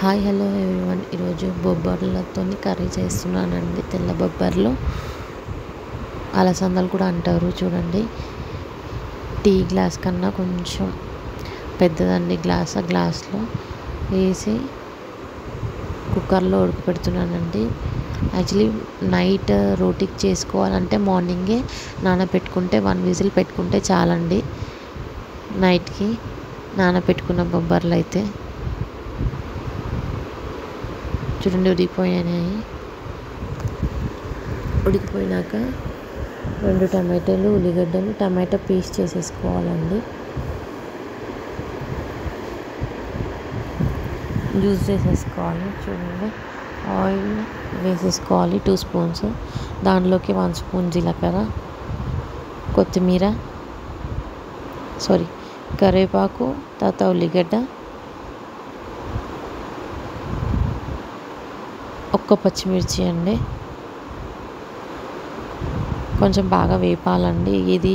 Hi hello everyone. ఈరోజు బొబ్బర్లతో curry చేస్తున్నానండి. తెల్ల బొబ్బర్లు, అలసందలు కూడా అంటారు. చూడండి, టీ గ్లాస్ కన్నా కొంచెం పెద్దదండి గ్లాస్లో వేసి కుక్కర్లో ఉడకపెడుతున్నానండి. యాక్చువల్లీ నైట్ రోటీకి చేసుకోవాలంటే మార్నింగే నానబెట్టుకుంటే 1 విజిల్ పెట్టుకుంటే చాలండి. నైట్కి నానబెట్టుకున్న బొబ్బర్లు అయితే చూడండి ఉడికిపోయినాక 2 టమాటాలు, ఉల్లిగడ్డలు, టమాటా పేస్ట్ చేసేసుకోవాలండి. జ్యూస్ చేసేసుకోవాలి. చూడండి, ఆయిల్ వేసేసుకోవాలి 2 స్పూన్స్. దానిలోకి 1 స్పూన్ జీలకర్ర, కొత్తిమీర, కరివేపాకు, తర్వాత ఉల్లిగడ్డ, ఒక్క పచ్చిమిర్చి అండి. కొంచెం బాగా వేపాలండి. ఇది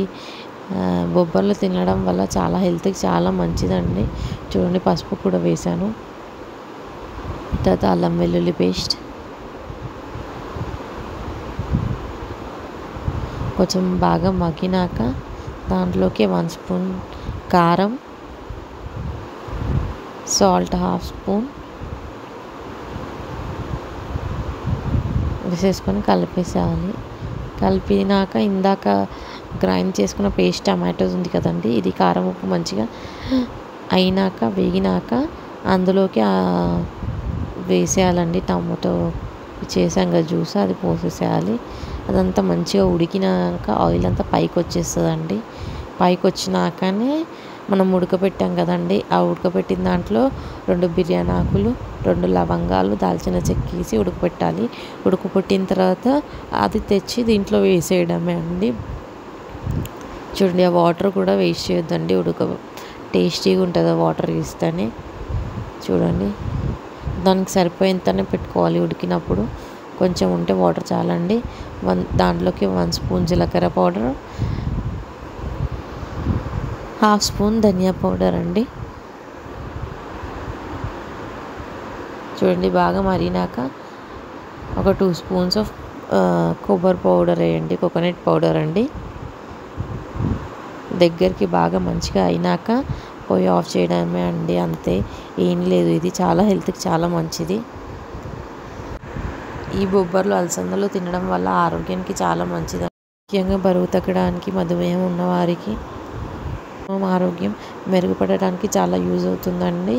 బొబ్బర్లు తినడం వల్ల చాలా హెల్త్కి చాలా మంచిదండి. చూడండి, పసుపు కూడా వేసాను. తర్వాత అల్లం వెల్లుల్లి పేస్ట్, కొంచెం బాగా మగ్గినాక దాంట్లోకి 1 స్పూన్ కారం, సాల్ట్ 1/2 స్పూన్ వేసేసుకొని కలిపేసేయాలి. కలిపినాక ఇందాక గ్రైండ్ చేసుకున్న పేస్ట్ టమాటోస్ ఉంది కదండి, ఇది కారం ఉప్పు మంచిగా వేగినాక అందులోకి వేసేయాలండి. టమాటో చేసాం కదా జ్యూస్, అది పోసేసేయాలి. అదంతా మంచిగా ఉడికినాక ఆయిల్ అంతా పైకి వచ్చేస్తుందండి. పైకి వచ్చినాకనే మనం ఉడకపెట్టాం కదండి, ఆ ఉడకపెట్టిన దాంట్లో 2 బిర్యానీ ఆకులు, 2 లవంగాలు, దాల్చిన చెక్క వేసి ఉడకపెట్టాలి. ఉడకపెట్టిన తర్వాత అది తెచ్చి దీంట్లో వేసేయడమే అండి. చూడండి, ఆ వాటర్ కూడా వేస్ట్ చేయొద్దండి. టేస్టీగా ఉంటుంది ఆ వాటర్ వేస్తేనే. చూడండి, దానికి సరిపోయేంతనే పెట్టుకోవాలి. ఉడికినప్పుడు కొంచెం ఉంటే వాటర్ చాలండి. దాంట్లోకి 1 స్పూన్ జీలకర్ర పౌడర్, 1/2 స్పూన్ ధనియా పౌడర్ అండి. చూడండి, బాగా మరిగినాక ఒక 2 స్పూన్స్ ఆఫ్ కొబ్బరి పౌడర్ వేయండి, కోకోనట్ పౌడర్ అండి. దగ్గరికి బాగా మంచిగా అయినాక పొయ్యి ఆఫ్ చేయడమే అండి. అంతే, ఏం లేదు. ఇది చాలా హెల్త్కి చాలా మంచిది. ఈ బొబ్బర్లు, అలసందలు తినడం వల్ల ఆరోగ్యానికి చాలా మంచిది. ముఖ్యంగా బరువు తగ్గడానికి, మధుమేహం ఉన్నవారికి ఆరోగ్యం మెరుగుపడడానికి చాలా యూజ్ అవుతుందండి.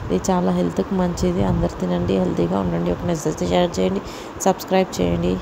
ఇది చాలా హెల్త్కి మంచిది. అందరు తినండి, హెల్తీగా ఉండండి. ఒక నచ్చితే షేర్ చేయండి, సబ్స్క్రైబ్ చేయండి.